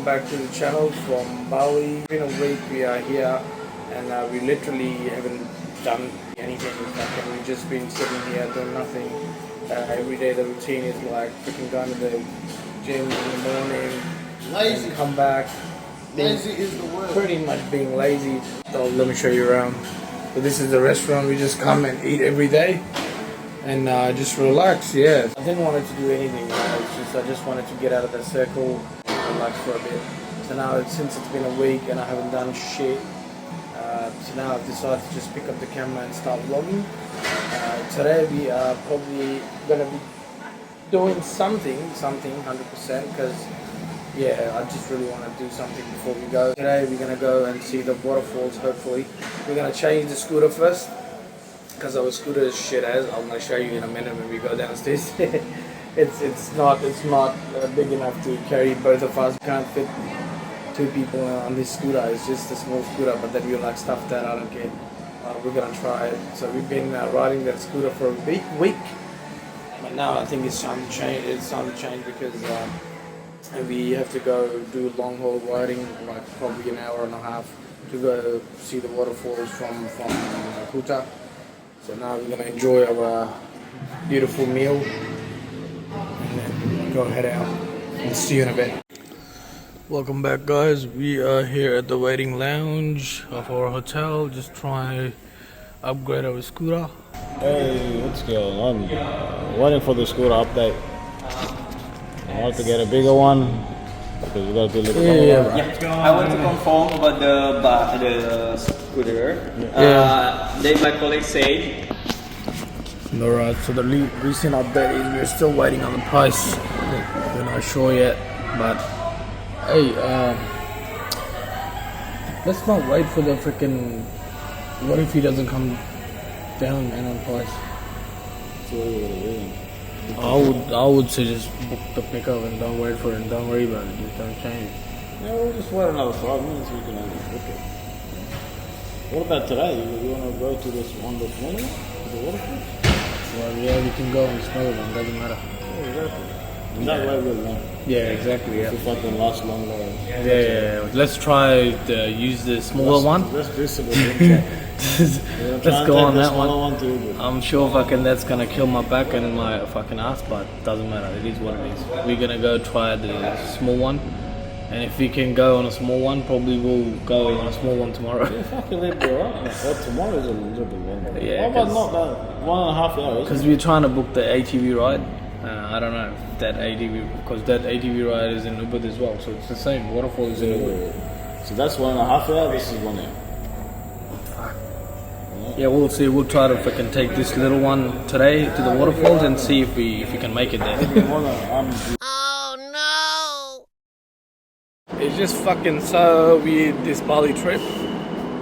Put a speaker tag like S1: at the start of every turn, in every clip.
S1: back to the channel from Bali. It's been a week we are here and we literally haven't done anything. We've just been sitting here doing nothing. Every day the routine is like freaking going to the gym in the morning, lazy, come back.
S2: Lazy is the word.
S1: Pretty much being lazy. So let me show you around. So this is the restaurant. We just come and eat every day and just relax. Yeah, I didn't want to do anything. I just wanted to get out of the circle and relax for a bit. So now since it's been a week and I haven't done shit, so now I've decided to just pick up the camera and start vlogging. Today we are probably gonna be doing something 100%, because yeah, I just really want to do something before we go. Today we're gonna go and see the waterfalls. Hopefully we're gonna change the scooter first, because our scooter is shit as. I'm gonna show you in a minute when we go downstairs. it's not big enough to carry both of us. Can't fit two people on this scooter. It's just a small scooter, but then we like stuff that I don't care. We're gonna try it. So we've been riding that scooter for a week, but now I think it's time to change. It's time to change because we have to go do long haul riding, like probably an hour and a half, to go see the waterfalls from Kuta. So now we're gonna enjoy our beautiful meal and then go head out and see you in a bit. Welcome back, guys. We are here at the waiting lounge of our hotel, just trying to upgrade our scooter.
S2: Hey, what's going on? Waiting for the scooter update. I want to get a bigger one because we got to do a little
S3: Yeah, I want to confirm about the scooter. Then my colleague said.
S1: Alright, so the recent update is we're still waiting on the price. We're not sure yet, but hey, let's not wait for the freaking. What if he doesn't come down and on price? I would say just book the pickup and don't wait for it. And don't worry about it. Just don't change.
S2: Yeah, we'll just wait another 5 minutes. We can book it. What about today? You want to go to this one this morning? To the waterfall?
S1: Well, yeah, we can go on the smaller one. Doesn't matter.
S2: Oh, exactly. And that way we'll learn.
S1: Yeah, exactly. Yeah.
S2: If I can last longer.
S1: Yeah. Let's try to use the smaller one.
S2: Let's do some adventure.
S1: Let's go on that one.
S2: Too,
S1: I'm sure fucking that's gonna kill my back and my fucking ass, but doesn't matter. It is what it is. We're gonna go try the small one, and if we can go on a small one, probably we'll go on a small one tomorrow.
S2: Yeah, fucking it'll be alright. Well, tomorrow is a little bit longer.
S1: Yeah,
S2: how about not that 1.5 hours?
S1: Because we're trying to book the ATV ride. I don't know if that ATV, because that ATV ride is in Ubud as well, so it's the same. Waterfall is in Ubud.
S2: So that's 1.5 hours. This is 1 hour.
S1: Yeah, we'll see. We'll try to freaking take this little one today to the waterfalls and see if we can make it there. Oh no! It's just fucking so weird, this Bali trip.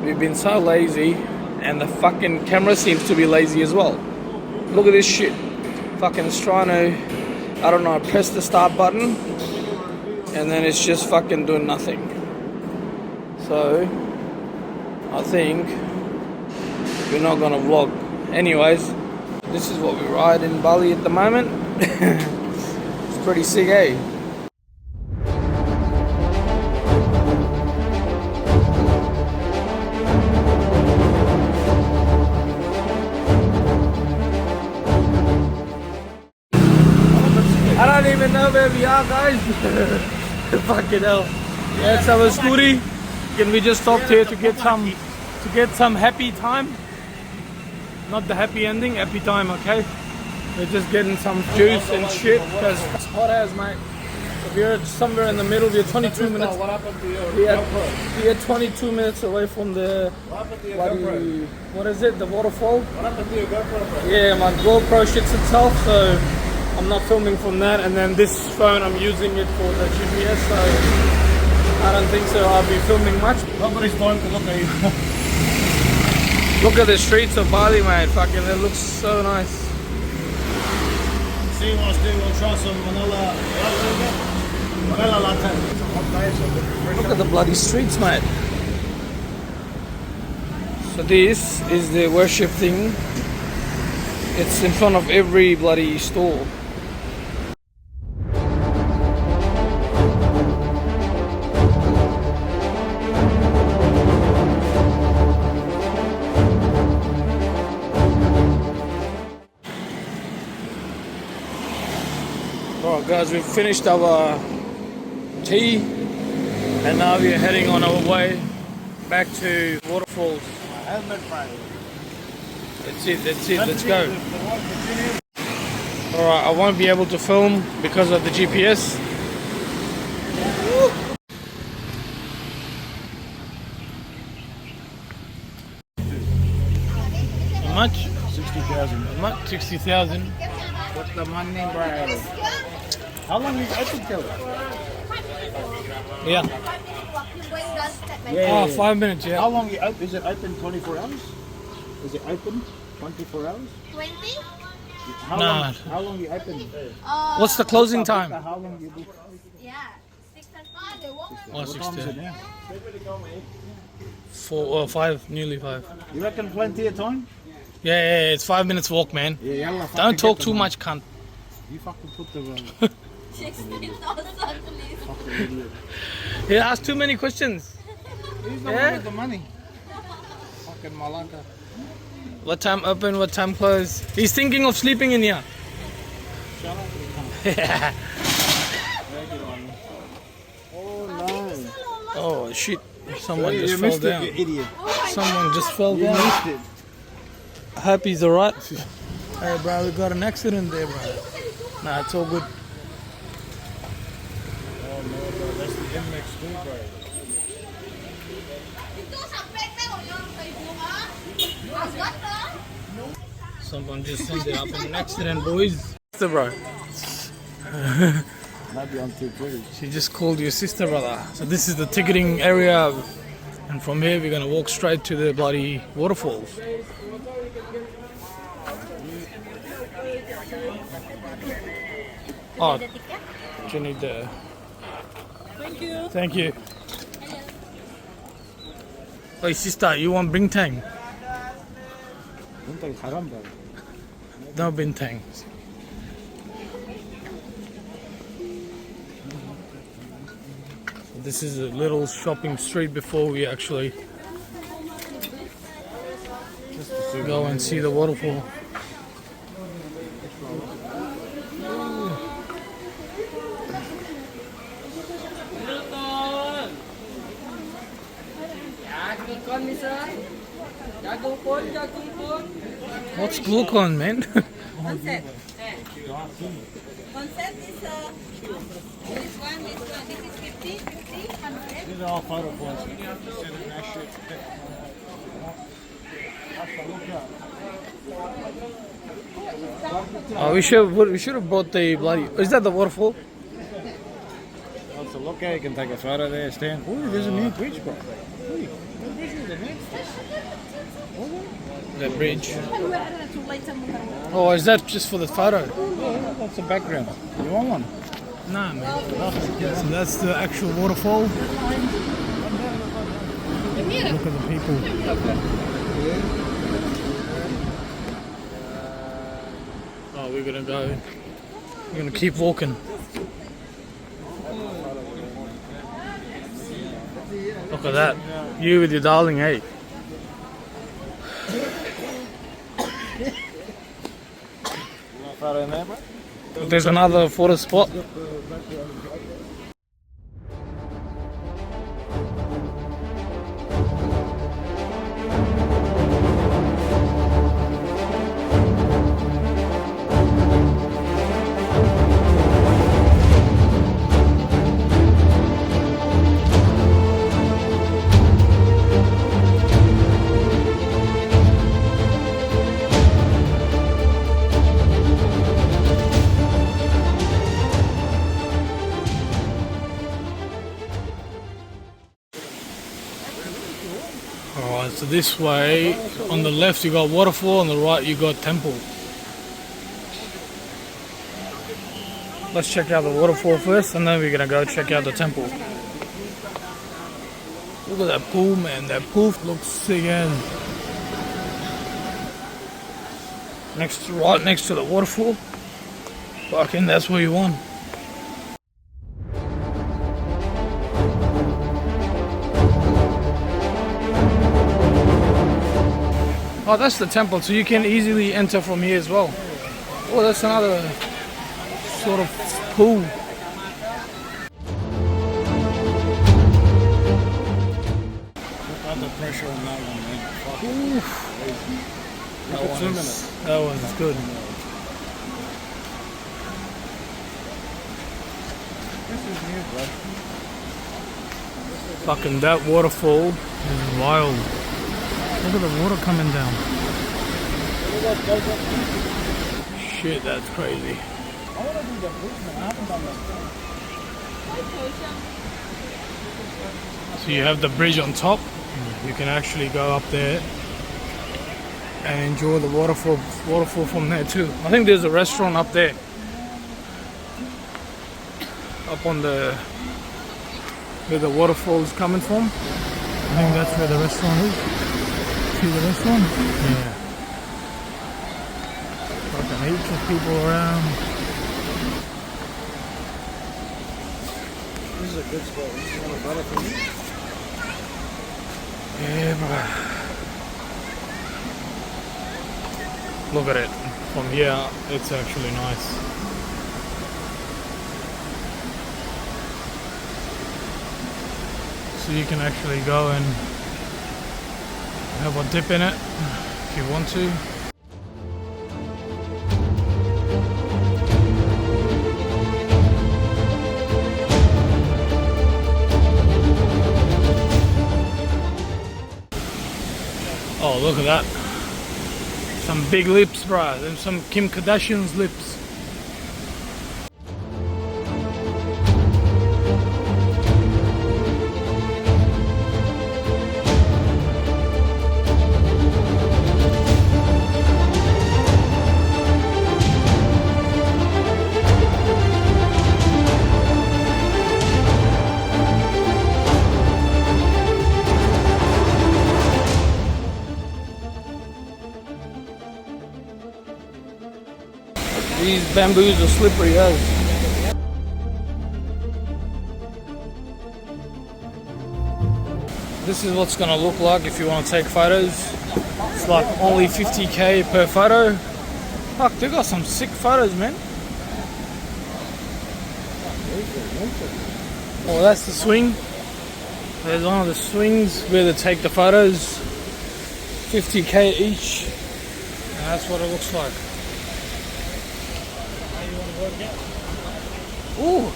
S1: We've been so lazy, and the fucking camera seems to be lazy as well. Look at this shit. Fucking it's trying to, I don't know, press the start button, and then it's just fucking doing nothing. So I think we're not gonna vlog. Anyways, this is what we ride in Bali at the moment. It's pretty sick, eh? I don't even know where we are, guys. Fucking hell. That's our scooty. Can we just stop here to get some happy time? Not the happy ending, happy time, okay? We're just getting some juice and shit because it's hot as, mate. So we're somewhere in the middle. We're 22 minutes.
S2: What happened to your GoPro?
S1: We are 22 minutes away from the.
S2: What happened to your GoPro?
S1: What is it? The waterfall?
S2: What happened to your GoPro?
S1: Yeah, my GoPro shits itself, so I'm not filming from that. And then this phone, I'm using it for the GPS, so I don't think so. I'll be filming much.
S2: Nobody's going to look at you.
S1: Look at the streets of Bali, mate. Fucking, it looks so nice.
S2: See what we'll try some vanilla latte.
S1: Look at the bloody streets, mate. So this is the worship thing. It's in front of every bloody store. Guys, we've finished our tea and now we're heading on our way back to waterfalls. That's it, let's go. Alright, I won't be able to film because of the GPS. How much?
S2: 60,000.
S1: How much? 60,000.
S2: What's the money, bro? How long is open till?
S1: Yeah.
S2: Yeah.
S1: Oh, 5 minutes, yeah.
S2: How long is it open? 24 hours? Is it open 24 hours?
S4: 20?
S2: How long you open?
S1: What's the closing time?
S2: How long you book?
S4: Yeah. 6 and 5. They won't.
S1: Oh,
S2: What time is it
S1: 60.
S2: now?
S1: 4 or 5, nearly 5.
S2: You reckon plenty of time?
S1: Yeah, it's 5 minutes walk, man.
S2: Yeah, yalla,
S1: Don't
S2: fucking
S1: talk
S2: get
S1: too
S2: the
S1: much, cunt.
S2: money. You fucking put the
S4: 16,000, please.
S2: fucking idiot.
S1: He asked too many questions.
S2: He's the
S1: Yeah?
S2: one with the money. Fucking malaka.
S1: What time open, what time close? He's thinking of sleeping in here.
S2: Shut up.
S1: Yeah.
S2: Oh no.
S1: Oh shit. Someone
S2: You
S1: just fell
S2: missed it,
S1: down.
S2: you idiot.
S1: Someone just fell
S2: You
S1: down.
S2: missed it.
S1: I hope he's alright. Hey bro, we got an accident there, bro. Nah, it's all good.
S2: Oh no, bro. That's the inmates too, bro.
S1: Someone just ended up in an accident, boys. Sister, bro.
S2: Maybe I'm too pretty.
S1: She just called your sister, brother. So this is the ticketing area, and from here we're gonna walk straight to the bloody waterfalls. Oh, do you need the?
S4: Thank you.
S1: Thank you. Hey sister, you want bintang?
S2: Don't haram, bro.
S1: No bintang. This is a little shopping street before we actually go and see the waterfall. What's glucon, man?
S4: Concept. Concept is this one. This is 50, 100.
S2: These are all photo points.
S1: Oh, we should have brought the bloody. Is that the waterfall?
S2: That's a look at. You can take a photo there, stand. Oh, there's a new bridge, bro.
S1: That bridge. Oh, is that just for the photo?
S2: Yeah, that's the background. You want one?
S1: Nah, man. So that's the actual waterfall. Look at the people. Oh, we're gonna go. We're gonna keep walking. Look at that. You with your darling, eh?
S2: Photo in there, bro?
S1: There's another photo spot. Alright, so this way, on the left you got waterfall, on the right you got temple. Let's check out the waterfall first, and then we're gonna go check out the temple. Look at that pool, man. That pool looks sick, man. Right next to the waterfall. Fucking, that's what you want. Oh, that's the temple, so you can easily enter from here as well. Oh, that's another sort of pool.
S2: Look at the pressure on that one, man. Fuck.
S1: That one's good.
S2: This is new, bro.
S1: Fucking that waterfall is wild. Look at the water coming down. Shit, that's crazy.
S2: I want to do the bridge, man. I haven't done that.
S1: So you have the bridge on top. You can actually go up there and enjoy the waterfall from there too. I think there's a restaurant up there. Up on the where the waterfall is coming from. I think that's where the restaurant is. See the restaurant? Yeah. Fucking heaps of people around.
S2: This is a good spot. This is one of better for me.
S1: Yeah, bro. Look at it. From here, it's actually nice. So you can actually go and have a dip in it if you want to. Oh, look at that. Some big lips, bro. And some Kim Kardashian's lips. These bamboos are slippery as. This is what's gonna look like if you want to take photos. It's like only 50k per photo. Fuck, they got some sick photos, man. Oh, that's the swing. There's one of the swings where they take the photos. 50k each. And that's what it looks like. Ooh,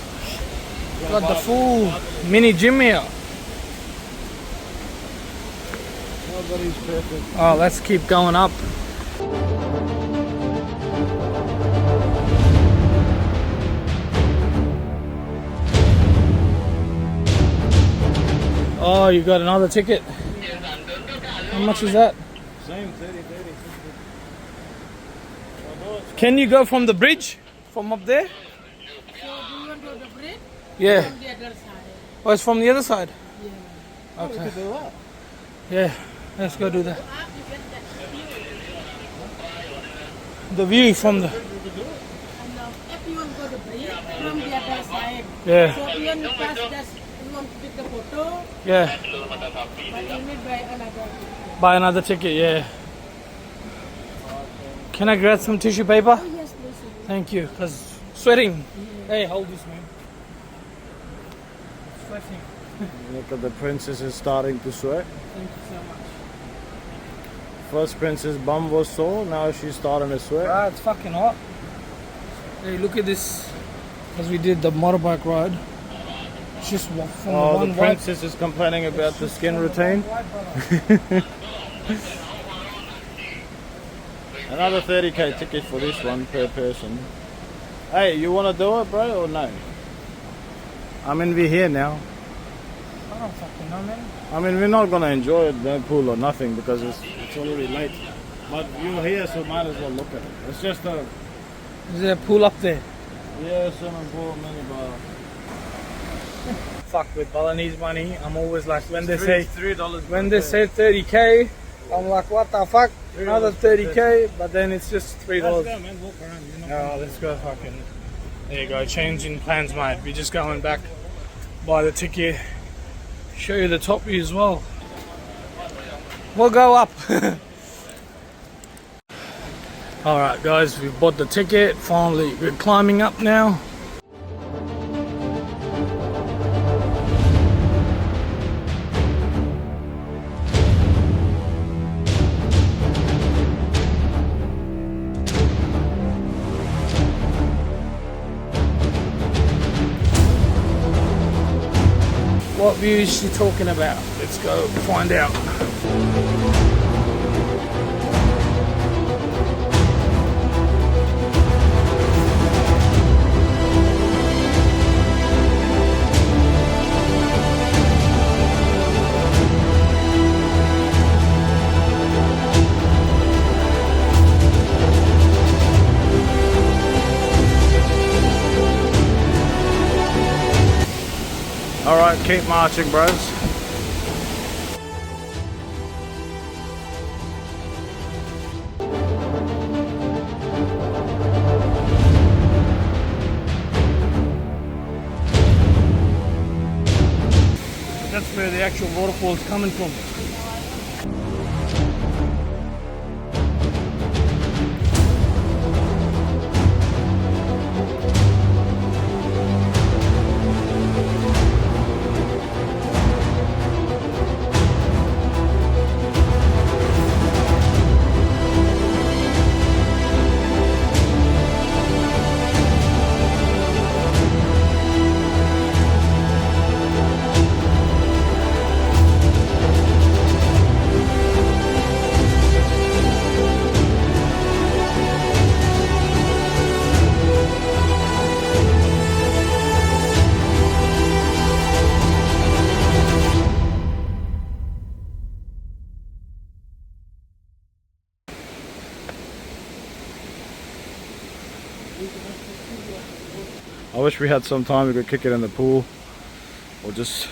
S1: got the full mini gym here.
S2: Nobody's perfect.
S1: Oh, let's keep going up. Oh, you got another ticket. How much is that?
S2: Same, 30.
S1: Can you go from the bridge? From up there?
S4: So do you want to go to the bridge?
S1: Yeah.
S4: From the other side.
S1: Oh, it's from the other side?
S4: Yeah.
S1: Okay.
S2: Do that.
S1: Yeah, let's go do that.
S4: Up, you get that view.
S1: The view from the...
S4: And now, if you want to go to the bridge, from the other side.
S1: Yeah,
S4: So you want to pass that, you want to take the photo,
S1: yeah.
S4: but you need buy another.
S1: Buy another ticket, yeah. Can I grab some tissue paper?
S4: Oh, yes, please.
S1: Thank you, because sweating. Hey, hold this, man. Sweating.
S2: Look at the princess is starting to sweat.
S1: Thank you so much.
S2: First princess bum was sore, now she's starting to sweat.
S1: Ah, it's fucking hot. Hey, look at this. Because we did the motorbike ride. It's just from
S2: Oh,
S1: one
S2: the
S1: white.
S2: princess is complaining about the skin routine. Another 30k ticket for this one per person. Hey, you want to do it, bro, or no? I mean, we're here now.
S1: I don't fucking know, man.
S2: I mean, we're not going to enjoy it, no pool or nothing, because it's already late. But you're here, so might as well look at it. It's just a...
S1: Is there a pool up there?
S2: Yeah, swimming pool, minibar.
S1: Fuck, with Balinese money, I'm always like, when they say
S2: $3
S1: when they say 30k, I'm like, what the fuck? Another 30k, but then it's just $3.
S2: Let's go, man. Walk around. You know.
S1: Oh, let's go fucking. There you go, changing plans, mate. We're just going back, buy the ticket, show you the top view as well. We'll go up. Alright guys, we've bought the ticket. Finally, we're climbing up now. What view is she talking about? Let's go find out.
S2: Alright, keep marching, bros.
S1: That's where the actual waterfall is coming from.
S2: I wish we had some time we could kick it in the pool or just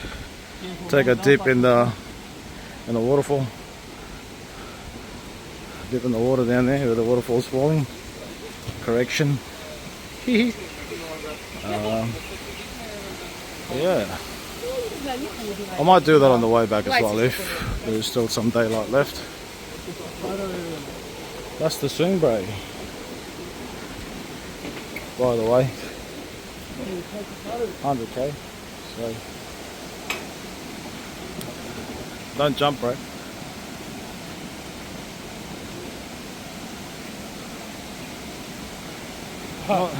S2: take a dip in the waterfall. Dip in the water down there where the waterfall's falling. Correction. Yeah. I might do that on the way back as well if there's still some daylight left. That's the swing break. By the way, 100k. So don't jump, bro.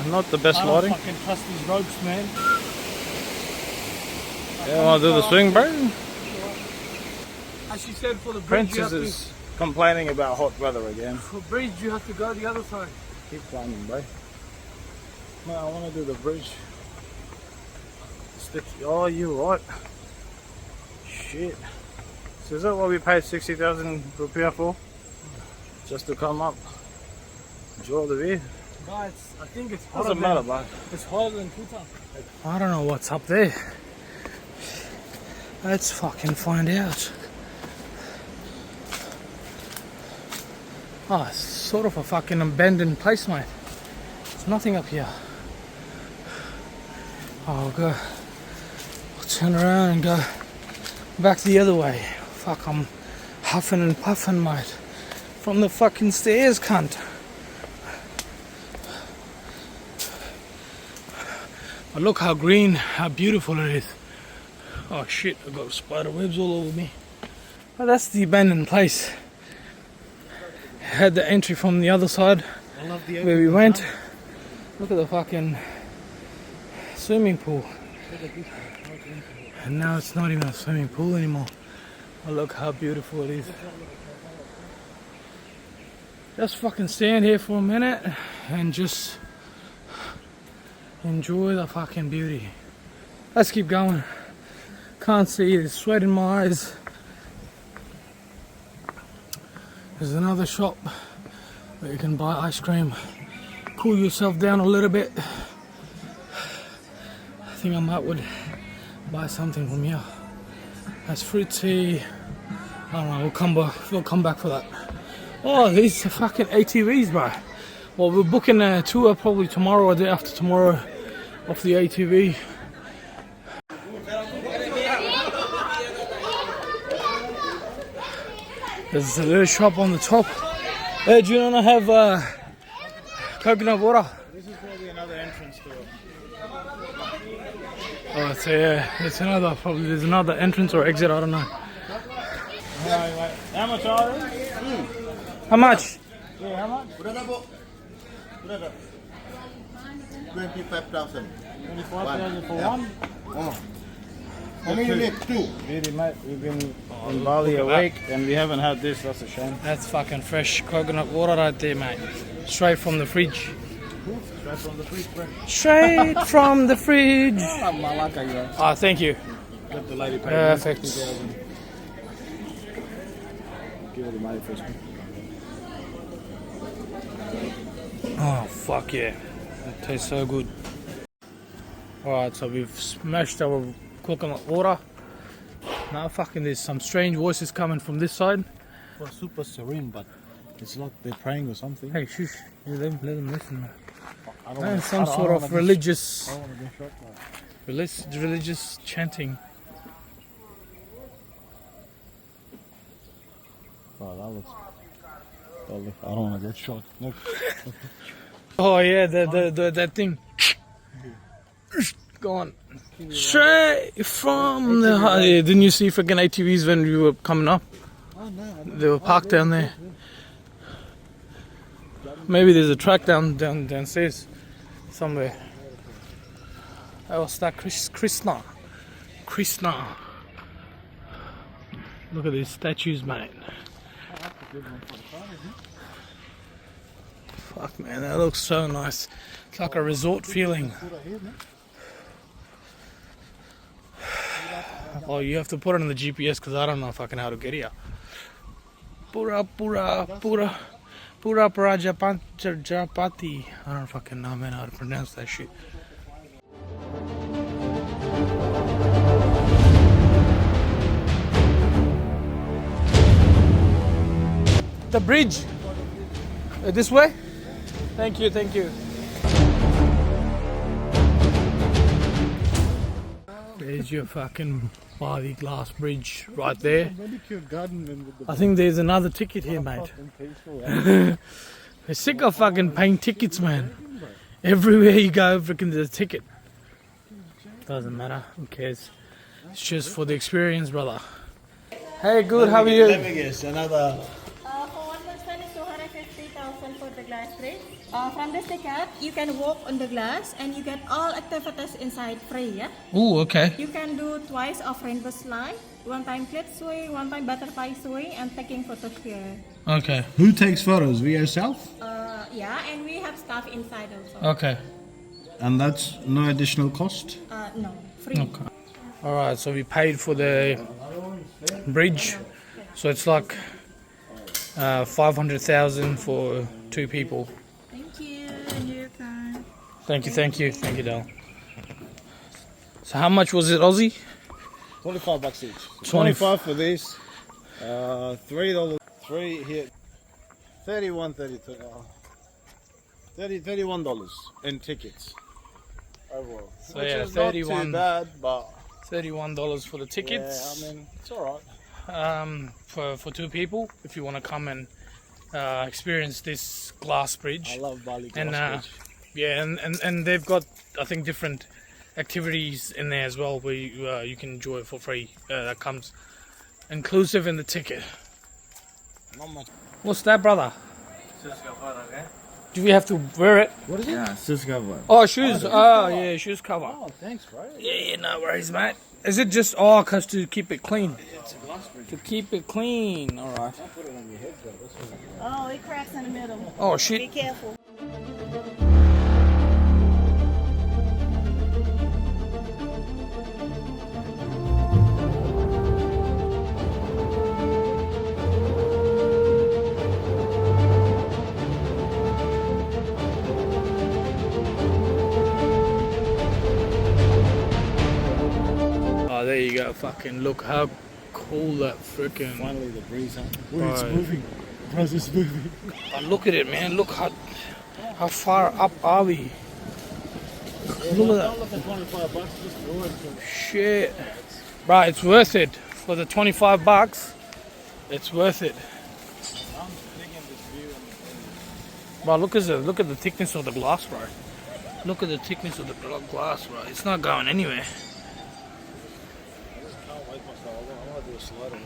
S2: Not the best lighting.
S1: I don't fucking trust these ropes, man.
S2: Yeah, wanna do the swing, bro?
S1: As she said, for the bridge,
S2: Princess is complaining about hot weather again.
S1: for bridge you have to go the other side.
S2: Keep climbing, bro. No, I want to do the bridge. Oh, you're right. Shit. So is that what we paid 60,000 rupiah for? Just to come up, enjoy the view.
S1: Guys, I think it's hotter
S2: Doesn't matter, bro.
S1: It's hotter than Kuta. I don't know what's up there. Let's fucking find out. Oh, it's sort of a fucking abandoned place, mate. There's nothing up here. I'll go. I'll turn around and go back the other way. Fuck, I'm huffing and puffing, mate. From the fucking stairs, cunt. But look how green, how beautiful it is. Oh shit, I've got spider webs all over me. But that's the abandoned place. Had the entry from the other side where we went. Look at the fucking swimming pool. And now it's not even a swimming pool anymore. Oh, look how beautiful it is. Just fucking stand here for a minute and just enjoy the fucking beauty. Let's keep going. Can't see, there's sweat in my eyes. There's another shop where you can buy ice cream. Cool yourself down a little bit. I think I might would buy something from here. That's fruit tea. I don't know, we'll come back for that. Oh, these are fucking ATVs, bro. Well, we're booking a tour probably tomorrow or the day after tomorrow off the ATV. There's a little shop on the top. Hey, do you want to have coconut water.
S2: This is probably another entrance to it.
S1: Oh, so yeah, it's another, probably there's another entrance or exit, I don't know.
S2: Right. How much are they?
S1: How much?
S2: Yeah, how much?
S5: Berapa, Bu? Berapa? 25,000.
S2: 25,000 for
S5: Yeah.
S2: one?
S5: Oh. How many you need? Two.
S2: Really, mate, we've been in Bali a week and we haven't had this, that's a shame.
S1: That's fucking fresh coconut water right there, mate. Straight from the fridge.
S2: Straight from the fridge, friend.
S1: Straight from the fridge.
S2: Malaka, you know.
S1: Oh, thank you.
S2: Let the lady pay.
S1: Perfect.
S2: 50,000. Give her the money first.
S1: Oh, fuck yeah. It tastes so good. Alright, so we've smashed our coconut water. Now fucking there's some strange voices coming from this side.
S2: Well, super serene, but it's like they're praying or something.
S1: Hey, shush. You let them listen, man.
S2: I don't
S1: Man,
S2: wanna-
S1: some
S2: I don't
S1: sort
S2: wanna
S1: of
S2: be-
S1: religious,
S2: I don't want to be shocked, mate.
S1: religious chanting.
S2: Oh, that looks. I don't want to get shot. Look.
S1: Oh yeah, that thing. Go on. Straight from the. Yeah, didn't you see freaking ATVs when we were coming up?
S2: Oh, no.
S1: They were parked down there. Maybe there's a track downstairs somewhere. Oh, what's that? Krishna. Look at these statues, mate. Fuck, man, that looks so nice. It's like a resort feeling. Oh, you have to put it on the GPS because I don't know fucking how to get here. Pura Prajapati. I don't fucking know, man, how to pronounce that shit. The bridge. This way? Thank you. There's your fucking Bali glass bridge right there.
S2: Manicure garden and with the
S1: I think there's another ticket here, mate.
S2: fucking peaceful.
S1: We're sick of fucking paying tickets, man. Everywhere you go, freaking there's a ticket. Doesn't matter. Who cares? It's just for the experience, brother. Hey, good. How are you?
S2: Let me guess, another.
S4: For one person is 250,000 for the glass bridge. From this ticket, you can walk on the glass and you get all activities inside free, yeah?
S1: Ooh, okay.
S4: You can do twice of rainbow slide, one time cliff swing, one time butterfly swing, and taking photos here.
S1: Okay.
S2: Who takes photos? We yourself?
S4: Yeah, and we have staff inside also.
S1: Okay.
S2: And that's no additional cost?
S4: No, free.
S1: Okay. All right. So we paid for the bridge. So it's like 500,000 for 2 people.
S4: Thank you, and your card.
S1: Thank you, Dal. So how much was it, Aussie?
S2: $25 each.
S1: 25
S2: for this. $3. 3 here. $31 in tickets overall.
S1: So
S2: Which
S1: yeah,
S2: is not
S1: 31.
S2: too bad, but
S1: $31 for the tickets.
S2: yeah, I mean it's alright.
S1: For 2 people, if you want to come and experience this glass bridge.
S2: I love Bali
S1: And
S2: glass bridge.
S1: yeah, and they've got, I think, different activities in there as well where you can enjoy it for free. That comes inclusive in the ticket.
S2: Not much.
S1: What's that, brother? Do we have to wear it?
S2: What is it?
S5: Yeah, sis cover.
S1: Oh, shoes. Oh, yeah, shoes cover.
S2: Oh, thanks, bro.
S1: Yeah, no worries, mate. Is it just, oh, because to keep it clean?
S2: It's a glass bridge.
S1: To keep it clean, alright.
S2: Put it on your head, bro. That's what
S4: Oh, it cracks in the middle.
S1: Oh,
S4: Be
S1: shit.
S4: careful.
S1: Oh, there you go. Fucking look how cool that freaking.
S2: finally the breeze, huh?
S1: Right.
S2: It's moving. Bro, it's moving.
S1: Oh, look at it, man. Look how far up are we? Look at that.
S2: Look at $25 just for it.
S1: Shit. Right, it's worth it. For the $25, it's worth it.
S2: I'm digging this view But look at the thickness of the glass, bro. Look at the thickness of the glass, bro. It's not going anywhere. I want to do a slide on it.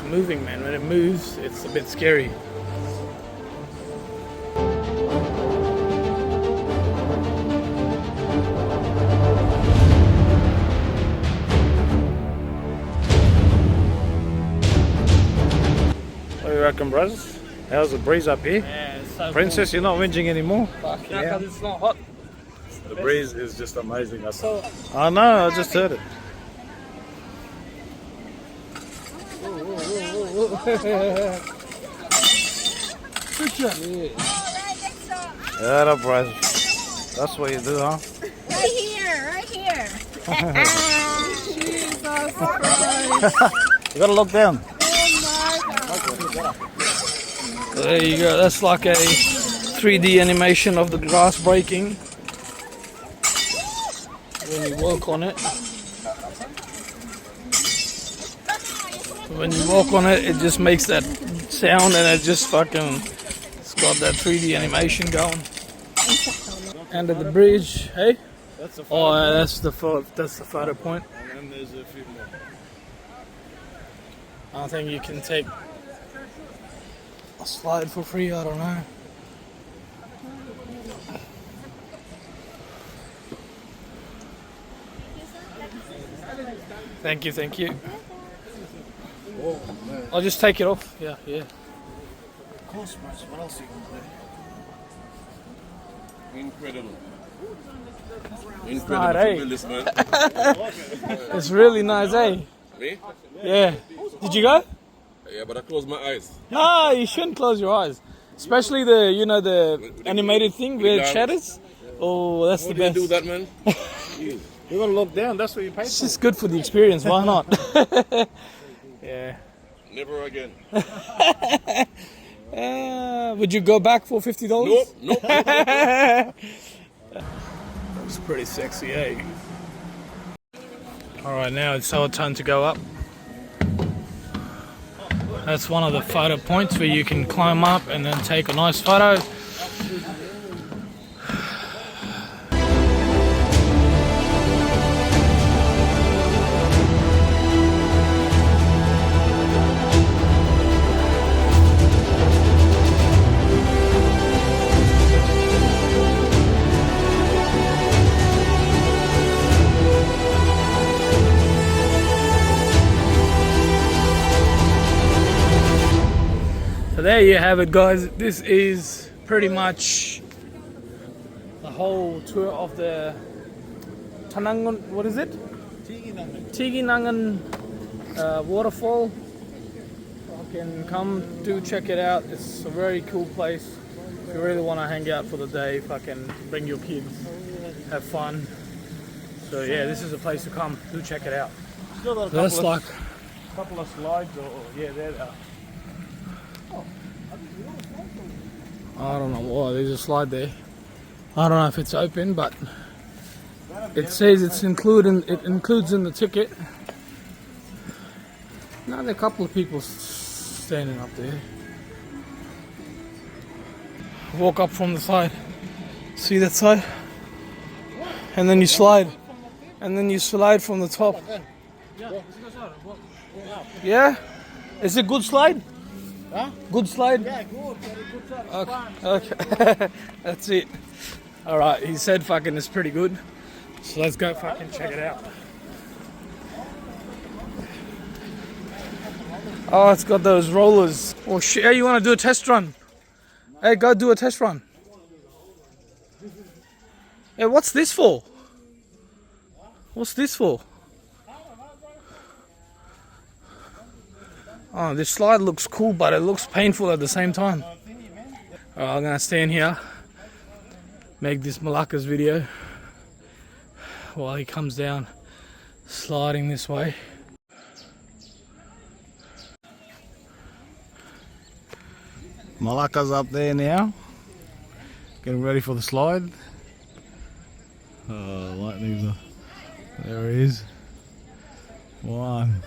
S2: Moving, man. When it moves, it's a bit scary. What do you reckon, brothers? How's the breeze up here?
S1: Yeah, it's so
S2: Princess, you're not whinging anymore?
S1: cool. Fuck yeah, 'cause it's not hot.
S2: The breeze is just amazing. I know, I just heard it. Yeah, brothers. That's what you do, huh?
S4: Right here, right here. Jesus Christ.
S2: You gotta look down. There you go. That's like a 3D animation of the grass breaking when you walk on it. When you walk on it, it just makes that sound, and it just fucking, it's got that 3D animation going. Under the bridge, hey? That's the photo point. And then there's a few more. I don't think you can take a slide for free. I don't know. Thank you, thank you.
S5: Oh, man.
S2: I'll just take it off. Yeah.
S5: Of course, man. What else are you going to do?
S6: Incredible.
S2: Not,
S6: Incredible
S2: eh?
S6: to build this, man.
S2: It's really nice, eh?
S6: Me?
S2: Yeah. Did you go?
S6: Yeah, but I close my eyes.
S2: No, you shouldn't close your eyes. Especially the animated thing where it shatters. Oh, that's
S6: How
S2: the
S6: do you
S2: best.
S6: do that, man?
S2: You gotta look down. That's what you paid for. It's just good for the experience. Why not? Yeah.
S6: Never again.
S2: Would you go back for $50?
S6: Nope.
S2: It's pretty sexy, eh? Alright, now it's our turn to go up. That's one of the photo points where you can climb up and then take a nice photo. So there you have it, guys. This is pretty much the whole tour of the Tegenungan, what is it? Tegenungan Waterfall. You can come do check it out. It's a very cool place. If you really want to hang out for the day, fucking bring your kids, have fun. So yeah, this is a place to come. Do check it out. So that's like a couple of slides, or yeah, there they are. I don't know why there's a slide there. I don't know if it's open, but it says it includes in the ticket. Now there are a couple of people standing up there. Walk up from the side. See that side? And then you slide. And then you slide from the top. Yeah? Is it a good slide?
S5: Huh?
S2: Good slide?
S5: Yeah, good. Very good, sir.
S2: Okay. That's it. Alright, he said fucking it's pretty good. So let's go fucking check it out. Oh, it's got those rollers. Oh shit, hey, you want to do a test run? Hey, go do a test run. Hey, what's this for? What's this for? Oh, this slide looks cool, but it looks painful at the same time. Alright, I'm gonna stand here, make this Malacca's video while he comes down. sliding this way. Malacca's up there now, getting ready for the slide. Oh, lightning's there he is. One.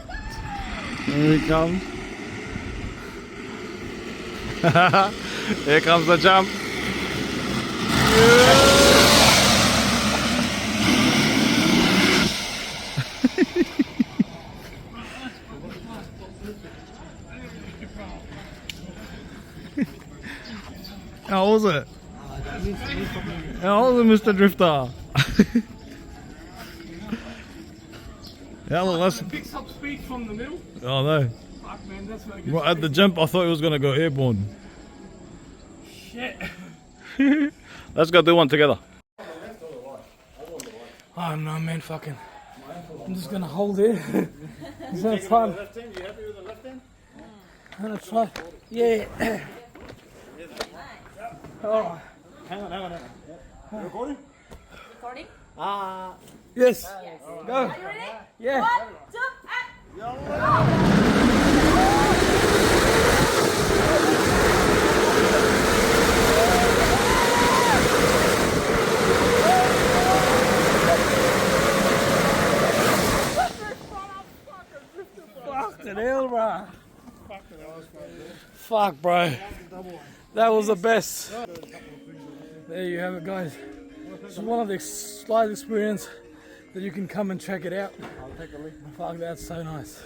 S2: Here he comes. Here comes the jump. How was it? How was it, Mr. Drifter? Yeah, look, that's...
S5: Picks up speed from the middle.
S2: Oh no.
S5: Fuck man, that's what
S2: Right at the jump, I thought he was gonna go airborne.
S5: shit.
S2: Let's go do one together. Oh no, man, fucking. I'm just gonna hold it. It's gonna try.
S5: You happy with the left hand?
S2: I'm gonna try. Yeah. Oh.
S5: Hang on. You recording?
S4: Recording?
S2: Yes. Go.
S4: Are you ready?
S2: Yeah.
S4: 1, 2, and...
S2: Fucking hell, bro. Fuck, bro. That was the best. There you have it, guys. It's one of the slide experience that you can come and check it out. I'll take a look. Fuck, that's so nice.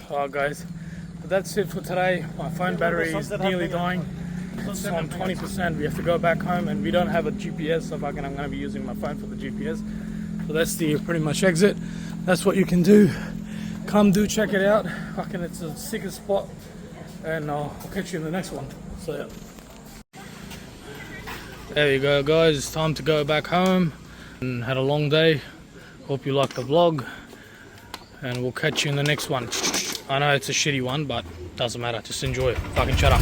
S2: Alright, guys. But that's it for today. My phone battery is nearly dying. It's on 20%. We have to go back home, and we don't have a GPS, so fucking I'm going to be using my phone for the GPS. So that's the pretty much exit. That's what you can do. Come do check it out. Fucking it's the sickest spot, and I'll catch you in the next one. So yeah. There you go, guys. It's time to go back home. And had a long day. Hope you liked the vlog, and we'll catch you in the next one. I know it's a shitty one, but doesn't matter. Just enjoy it. Fucking shut up.